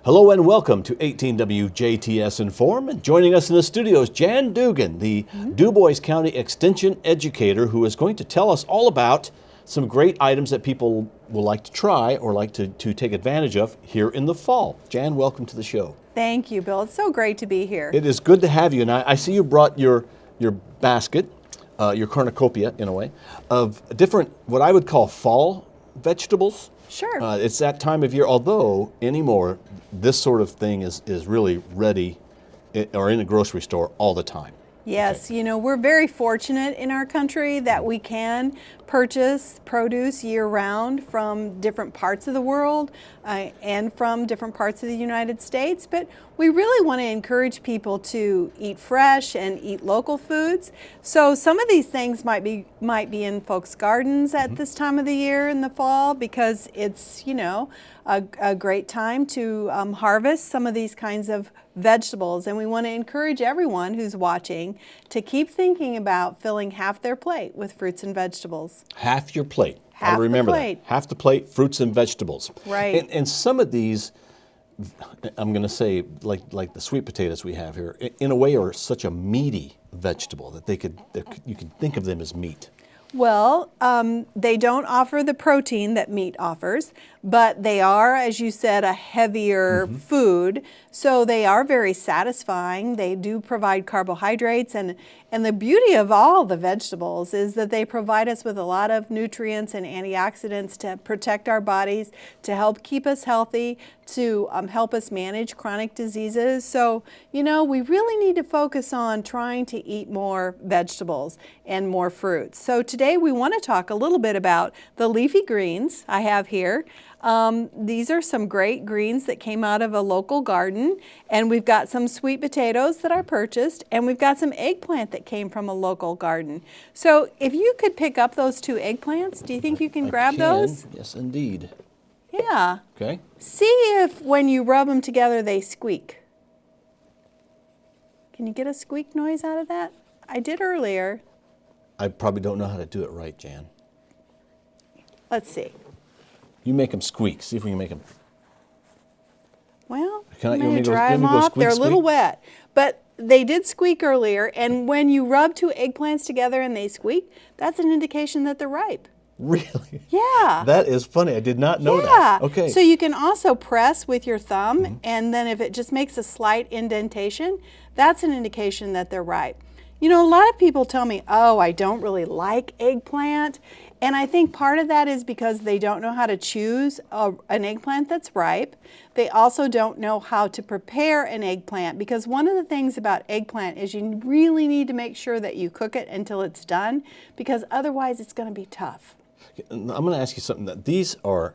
Hello and welcome to 18 WJTS in.form. And joining us in the studio is Jan Dougan, the Du Bois County Extension Educator, who is going to tell us all about some great items that people will like to try or like to take advantage of here in the fall. Jan, welcome to the show. Thank you, Bill. It's so great to be here. It is good to have you. And I see you brought your basket, your cornucopia in a way, of different, what I would call fall vegetables. Sure. It's that time of year, although anymore, this sort of thing is really ready or in a grocery store all the time. Yes, Okay. you know, we're very fortunate in our country that we can purchase produce year-round from different parts of the world and from different parts of the United States, but we really want to encourage people to eat fresh and eat local foods. So some of these things might be in folks' gardens at this time of the year in the fall, because it's, you know, a great time to harvest some of these kinds of vegetables. And we want to encourage everyone who's watching to keep thinking about filling half their plate with fruits and vegetables. Half your plate. Half I'll remember the plate. that. Half the plate, fruits and vegetables. Right. And some of these, I'm going to say, like the sweet potatoes we have here, in a way are such a meaty vegetable that you could think of them as meat. Well, they don't offer the protein that meat offers, but they are, as you said, a heavier food, so they are very satisfying. They do provide carbohydrates, and the beauty of all the vegetables is that they provide us with a lot of nutrients and antioxidants to protect our bodies, to help keep us healthy, to help us manage chronic diseases. So, you know, we really need to focus on trying to eat more vegetables and more fruits. So today we want to talk a little bit about the leafy greens I have here. These are some great greens that came out of a local garden, and we've got some sweet potatoes that I purchased, and we've got some eggplant that came from a local garden. So if you could pick up those two eggplants, do you think you can grab those? Yes, indeed. Yeah. Okay. See if when you rub them together they squeak. Can you get a squeak noise out of that? I did earlier. I probably don't know how to do it right, Jan. Let's see. You make them squeak. See if we can make them. Well, Can I- I'm you want me going to to go- dry you them want me to go off. They're a squeak, little squeak? wet, but they did squeak earlier, and when you rub two eggplants together and they squeak, that's an indication that they're ripe. Really? Yeah. That is funny. I did not know Yeah. that. Okay. So you can also press with your thumb, and then if it just makes a slight indentation, that's an indication that they're ripe. You know, a lot of people tell me, oh, I don't really like eggplant. And I think part of that is because they don't know how to choose an eggplant that's ripe. They also don't know how to prepare an eggplant, because one of the things about eggplant is you really need to make sure that you cook it until it's done, because otherwise it's going to be tough. I'm going to ask you something. That these are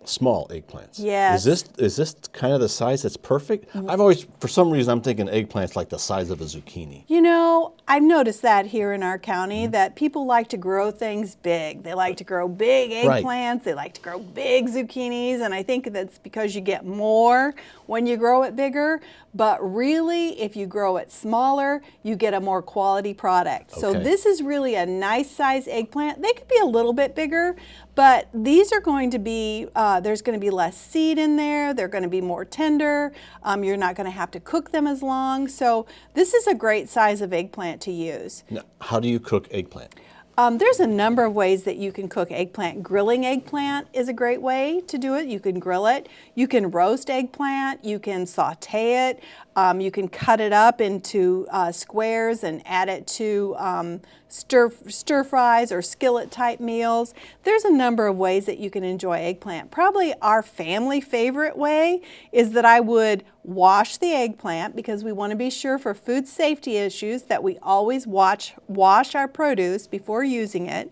small eggplants. Yes. Is this kind of the size that's perfect? I've always, for some reason, I'm thinking eggplants like the size of a zucchini. You know, I've noticed that here in our county, that people like to grow things big. They like to grow big eggplants, Right. they like to grow big zucchinis, and I think that's because you get more when you grow it bigger. But really, if you grow it smaller, you get a more quality product. So Okay. this is really a nice size eggplant. They could be a little bit bigger, but these are going to be, there's going to be less seed in there. They're going to be more tender. You're not going to have to cook them as long. So this is a great size of eggplant to use. Now, how do you cook eggplant? There's a number of ways that you can cook eggplant. Grilling eggplant is a great way to do it. You can grill it. You can roast eggplant. You can saute it. You can cut it up into squares and add it to stir fries or skillet type meals. There's a number of ways that you can enjoy eggplant. Probably our family favorite way is that I would wash the eggplant, because we want to be sure for food safety issues that we always wash our produce before using it,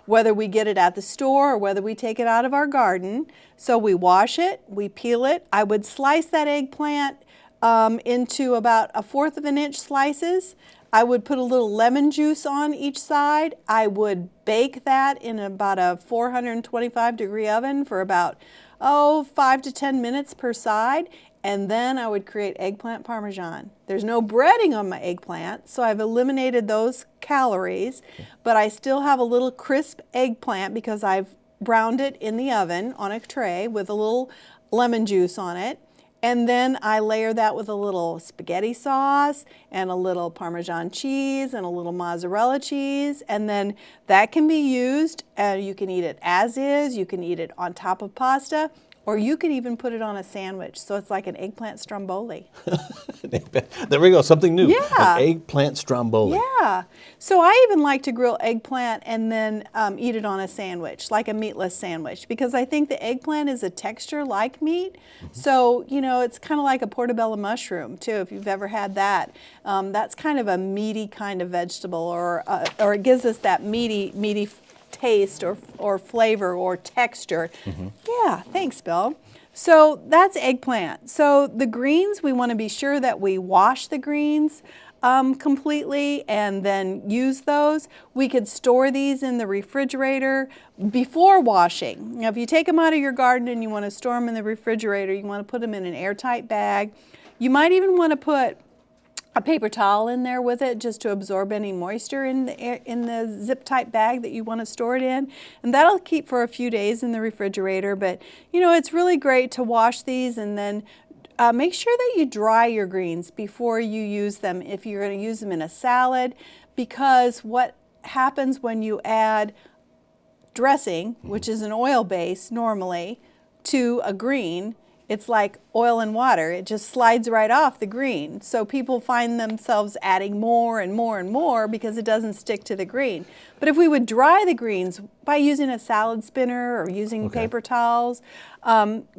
whether we get it at the store or whether we take it out of our garden. So we wash it, we peel it. I would slice that eggplant into about 1/4 of an inch slices. I would put a little lemon juice on each side. I would bake that in about a 425-degree oven for about 5 to 10 minutes per side. And then I would create eggplant parmesan. There's no breading on my eggplant, so I've eliminated those calories, but I still have a little crisp eggplant because I've browned it in the oven on a tray with a little lemon juice on it. And then I layer that with a little spaghetti sauce and a little Parmesan cheese and a little mozzarella cheese. And then that can be used, you can eat it as is, you can eat it on top of pasta, or you could even put it on a sandwich. So it's like an eggplant stromboli. There we go, something new. Yeah. An eggplant stromboli. Yeah. So I even like to grill eggplant and then eat it on a sandwich, like a meatless sandwich, because I think the eggplant is a texture like meat. So, you know, it's kind of like a portobello mushroom, too, if you've ever had that. That's kind of a meaty kind of vegetable, or it gives us that meaty taste or flavor or texture. Yeah, thanks, Bill. So that's eggplant. So the greens, we want to be sure that we wash the greens completely and then use those. We could store these in the refrigerator before washing. Now, if you take them out of your garden and you want to store them in the refrigerator, you want to put them in an airtight bag. You might even want to put a paper towel in there with it just to absorb any moisture in the zip-type bag that you want to store it in. And that'll keep for a few days in the refrigerator. But, you know, it's really great to wash these and then make sure that you dry your greens before you use them if you're going to use them in a salad, because what happens when you add dressing, which is an oil base normally, to a green, it's like oil and water. It just slides right off the green. So people find themselves adding more and more and more because it doesn't stick to the green. But if we would dry the greens by using a salad spinner or using paper towels,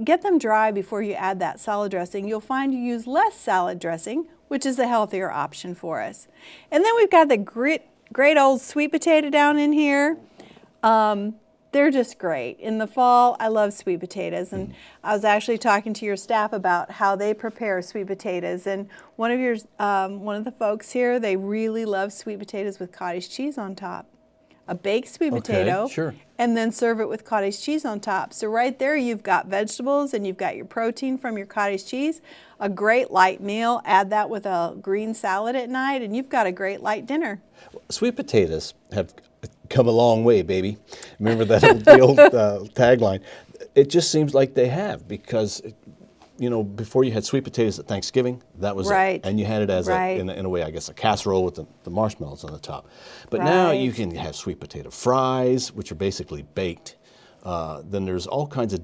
get them dry before you add that salad dressing. You'll find you use less salad dressing, which is a healthier option for us. And then we've got the great old sweet potato down in here. They're just great. In the fall, I love sweet potatoes, and I was actually talking to your staff about how they prepare sweet potatoes, and one of the folks here, they really love sweet potatoes with cottage cheese on top. A baked sweet potato, sure. And then serve it with cottage cheese on top. So right there, you've got vegetables and you've got your protein from your cottage cheese, a great light meal. Add that with a green salad at night, and you've got a great light dinner. Sweet potatoes have come a long way, baby. Remember the old tagline? It just seems like they have, because, you know, before you had sweet potatoes at Thanksgiving, that was right. it. And you had it as in a way, I guess, a casserole with the marshmallows on the top. But now you can have sweet potato fries, which are basically baked. Then there's all kinds of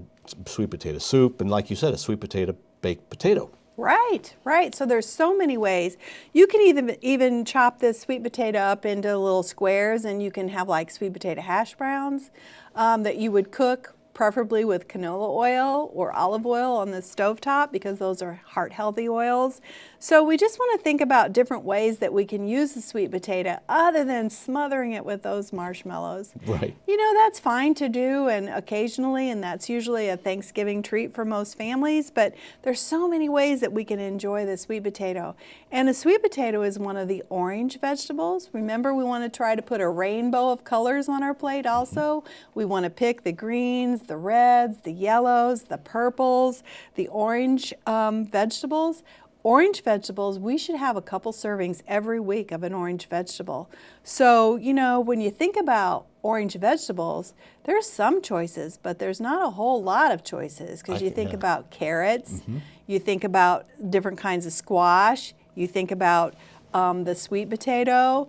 sweet potato soup, and like you said, a sweet potato baked potato. Right, right. So there's so many ways. You can even chop this sweet potato up into little squares, and you can have like sweet potato hash browns that you would cook, preferably with canola oil or olive oil on the stovetop, because those are heart-healthy oils. So we just want to think about different ways that we can use the sweet potato other than smothering it with those marshmallows. Right. You know, that's fine to do and occasionally, and that's usually a Thanksgiving treat for most families, but there's so many ways that we can enjoy the sweet potato. And a sweet potato is one of the orange vegetables. Remember, we want to try to put a rainbow of colors on our plate also. We want to pick the greens, the reds, the yellows, the purples, the orange vegetables. Orange vegetables, we should have a couple servings every week of an orange vegetable. So, you know, when you think about orange vegetables, there's some choices, but there's not a whole lot of choices, because you think about carrots, you think about different kinds of squash, you think about the sweet potato.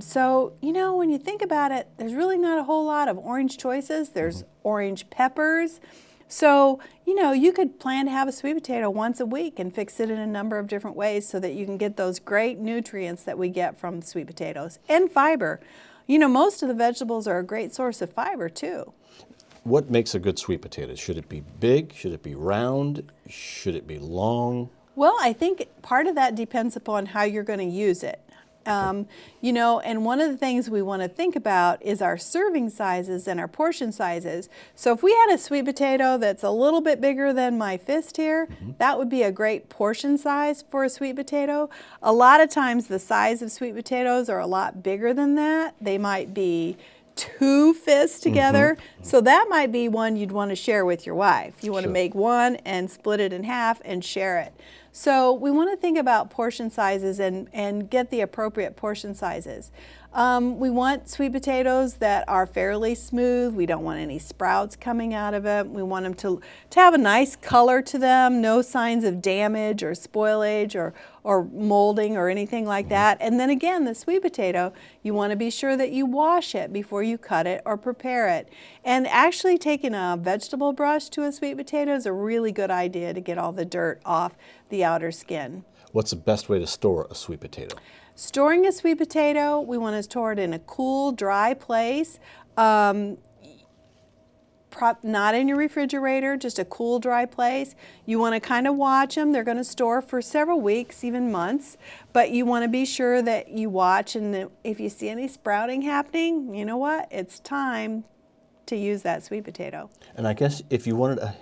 So, you know, when you think about it, there's really not a whole lot of orange choices. There's orange peppers. So, you know, you could plan to have a sweet potato once a week and fix it in a number of different ways so that you can get those great nutrients that we get from sweet potatoes and fiber. You know, most of the vegetables are a great source of fiber too. What makes a good sweet potato? Should it be big? Should it be round? Should it be long? Well, I think part of that depends upon how you're going to use it. You know, and one of the things we want to think about is our serving sizes and our portion sizes. So if we had a sweet potato that's a little bit bigger than my fist here, that would be a great portion size for a sweet potato. A lot of times the size of sweet potatoes are a lot bigger than that. They might be 2 fists together. So that might be one you'd want to share with your wife. You want to make one and split it in half and share it. So we want to think about portion sizes and get the appropriate portion sizes. We want sweet potatoes that are fairly smooth. We don't want any sprouts coming out of it. We want them to have a nice color to them, no signs of damage or spoilage or molding or anything like that. And then again, the sweet potato, you want to be sure that you wash it before you cut it or prepare it. And actually taking a vegetable brush to a sweet potato is a really good idea to get all the dirt off the outer skin. What's the best way to store a sweet potato? Storing a sweet potato, we want to store it in a cool, dry place. Not in your refrigerator, just a cool, dry place. You want to kind of watch them. They're going to store for several weeks, even months. But you want to be sure that you watch, and that if you see any sprouting happening, you know what? It's time to use that sweet potato. And I guess if you wanted a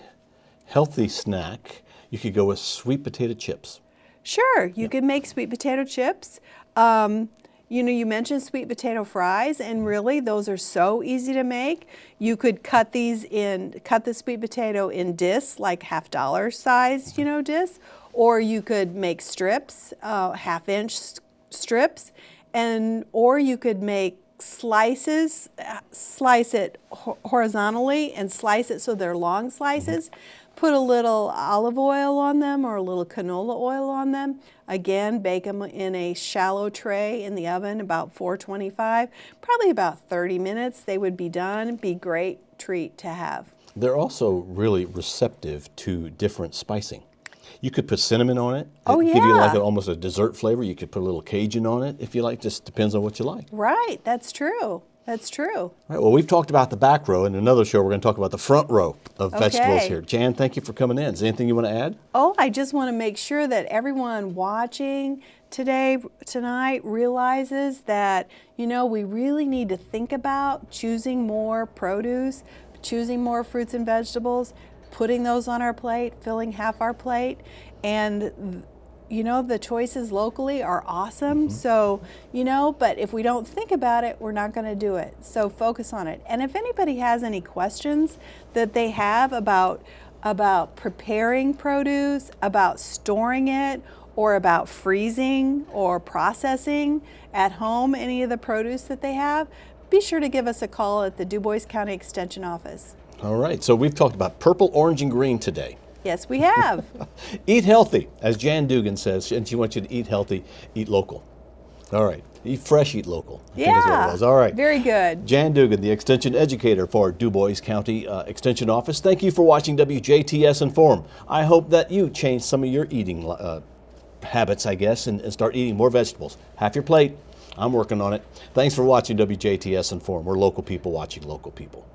healthy snack, you could go with sweet potato chips. Sure, you could make sweet potato chips. You know, you mentioned sweet potato fries, and really those are so easy to make. You could cut the sweet potato in discs, like $half size, discs, or you could make strips, half-inch strips, or you could make slices, slice it horizontally and slice it so they're long slices. Put a little olive oil on them or a little canola oil on them. Again, bake them in a shallow tray in the oven, about 425. Probably about 30 minutes, they would be done. Be a great treat to have. They're also really receptive to different spicing. You could put cinnamon on it. Oh, yeah. Give you like almost a dessert flavor. You could put a little Cajun on it if you like. Just depends on what you like. Right, that's true. That's true. All right, well, we've talked about the back row. In another show, we're going to talk about the front row of vegetables here. Jan, thank you for coming in. Is there anything you want to add? Oh, I just want to make sure that everyone watching tonight realizes that, we really need to think about choosing more produce, choosing more fruits and vegetables, putting those on our plate, filling half our plate, and the choices locally are awesome. So, but if we don't think about it, we're not going to do it. So focus on it. And if anybody has any questions that they have about preparing produce, about storing it, or about freezing or processing at home any of the produce that they have, be sure to give us a call at the DuBois County Extension Office. All right, so we've talked about purple, orange, and green today. Yes, we have. Eat healthy, as Jan Dougan says, and she wants you to eat healthy, eat local. All right, eat fresh, eat local. I think is what it was. All right. Very good. Jan Dougan, the Extension Educator for DuBois County Extension Office. Thank you for watching WJTS in.form. I hope that you change some of your eating habits, I guess, and start eating more vegetables. Half your plate. I'm working on it. Thanks for watching WJTS in.form. We're local people watching local people.